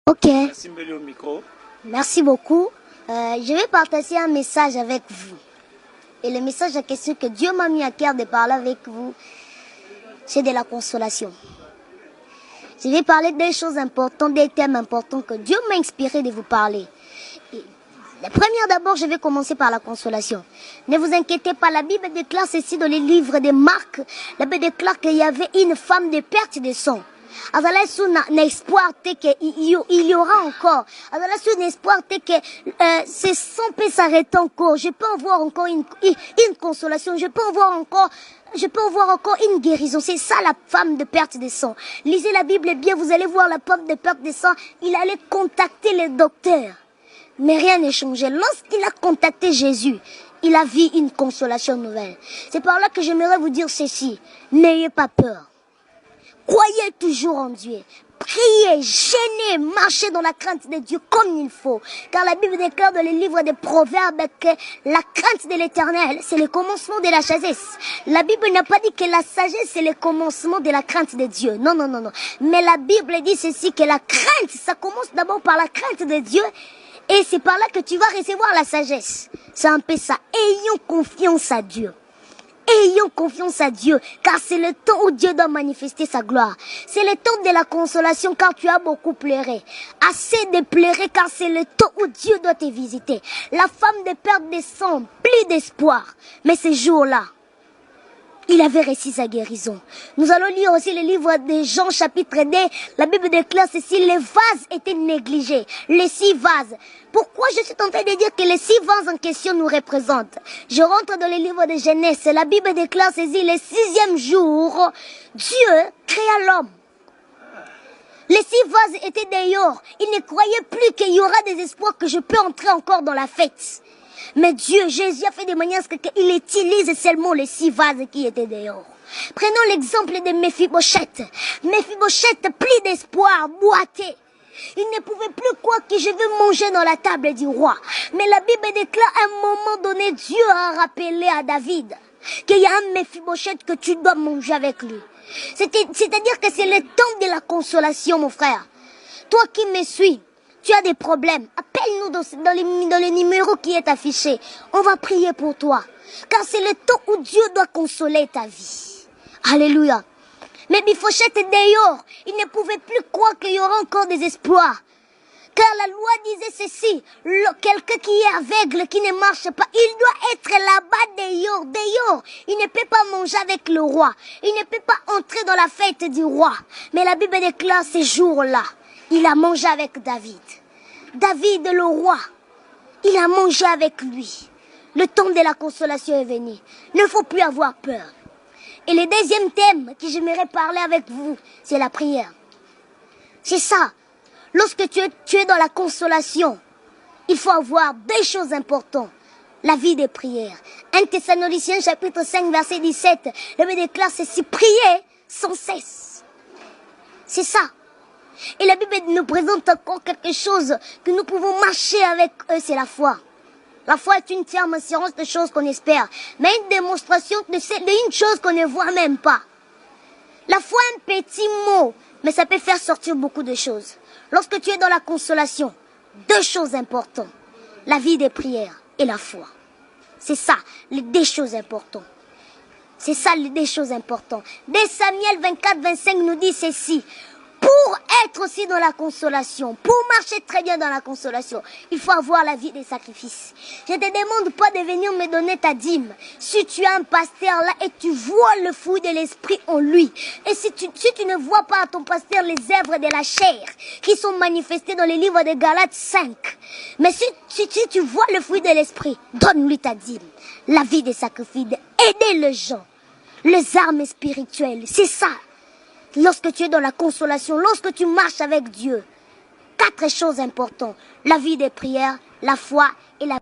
Ok. Merci beaucoup. Je vais partager un message avec vous. Et le message en question que Dieu m'a mis à cœur de parler avec vous, c'est de la consolation. Je vais parler des choses importantes, des thèmes importants que Dieu m'a inspiré de vous parler. Et la première d'abord, je vais commencer par la consolation. Ne vous inquiétez pas, la Bible déclare ceci dans les livres de Marc. La Bible déclare qu'il y avait une femme de perte de sang. Alors là, c'est un espoir qu'il y aura encore. Alors là, c'est un espoir que ce sang peut s'arrêter encore. Je peux avoir encore une consolation. Je peux avoir encore une guérison. C'est ça la femme de perte de sang. Lisez la Bible bien, vous allez voir la femme de perte de sang. Il allait contacter les docteurs. Mais rien n'est changé. Lorsqu'il a contacté Jésus, il a vu une consolation nouvelle. C'est par là que j'aimerais vous dire ceci. N'ayez pas peur. Croyez toujours en Dieu. Priez, gênez, marchez dans la crainte de Dieu comme il faut. Car la Bible déclare dans les livres des Proverbes que la crainte de l'Éternel, c'est le commencement de la sagesse. La Bible n'a pas dit que la sagesse, c'est le commencement de la crainte de Dieu. Non, non, non, non. Mais la Bible dit ceci, que la crainte, ça commence d'abord par la crainte de Dieu. Et c'est par là que tu vas recevoir la sagesse. C'est un peu ça. Ayons confiance à Dieu. Ayons confiance à Dieu, car c'est le temps où Dieu doit manifester sa gloire. C'est le temps de la consolation, car tu as beaucoup pleuré. Assez de pleurer, car c'est le temps où Dieu doit te visiter. La femme de perte de sang, plus d'espoir. Mais ce jour-là, il avait reçu sa guérison. Nous allons lire aussi le livre de Jean chapitre 2. La Bible déclare ceci, les vases étaient négligés. Les 6 vases. Pourquoi je suis en train de dire que les 6 vases en question nous représentent? Je rentre dans le livre de Genèse. La Bible déclare ceci, le 6e jour, Dieu créa l'homme. Les 6 vases étaient dehors. Il ne croyait plus qu'il y aura des espoirs que je peux entrer encore dans la fête. Mais Dieu, Jésus a fait de manière qu'il utilise seulement les 6 vases qui étaient dehors. Prenons l'exemple de Mephibosheth. Mephibosheth, plus d'espoir, boité. Il ne pouvait plus croire que je veux manger dans la table du roi. Mais la Bible déclare à un moment donné, Dieu a rappelé à David qu'il y a un Mephibosheth que tu dois manger avec lui. C'est-à-dire que c'est le temps de la consolation, mon frère. Toi qui me suis, tu as des problèmes, appelle-nous dans le numéro qui est affiché. On va prier pour toi. Car c'est le temps où Dieu doit consoler ta vie. Alléluia. Mais Mephibosheth est dehors. Il ne pouvait plus croire qu'il y aura encore des espoirs. Car la loi disait ceci. Quelqu'un qui est aveugle, qui ne marche pas, il doit être là-bas dehors. Il ne peut pas manger avec le roi. Il ne peut pas entrer dans la fête du roi. Mais la Bible déclare ces jours-là. Il a mangé avec David. David, le roi, il a mangé avec lui. Le temps de la consolation est venu. Il ne faut plus avoir peur. Et le deuxième thème que j'aimerais parler avec vous, c'est la prière. C'est ça. Lorsque tu es dans la consolation, il faut avoir 2 choses importantes. La vie de prière. 1 Thessaloniciens chapitre 5 verset 17. La Bible déclare ceci, prier sans cesse. C'est ça. Et la Bible nous présente encore quelque chose que nous pouvons marcher avec eux, c'est la foi. La foi est une ferme assurance de choses qu'on espère, mais une démonstration d'une chose qu'on ne voit même pas. La foi est un petit mot, mais ça peut faire sortir beaucoup de choses. Lorsque tu es dans la consolation, 2 choses importantes, la vie des prières et la foi. C'est ça, les 2 choses importantes. C'est ça, les 2 choses importantes. Dès Samuel 24-25 nous dit ceci. Pour être aussi dans la consolation, pour marcher très bien dans la consolation, il faut avoir la vie des sacrifices. Je ne te demande pas de venir me donner ta dîme. Si tu as un pasteur là et tu vois le fruit de l'esprit en lui, et si tu ne vois pas à ton pasteur les œuvres de la chair qui sont manifestées dans les livres de Galates 5, mais si tu vois le fruit de l'esprit, donne-lui ta dîme. La vie des sacrifices, aider les gens, les armes spirituelles, c'est ça. Lorsque tu es dans la consolation, lorsque tu marches avec Dieu, 4 choses importantes. La vie des prières, la foi et la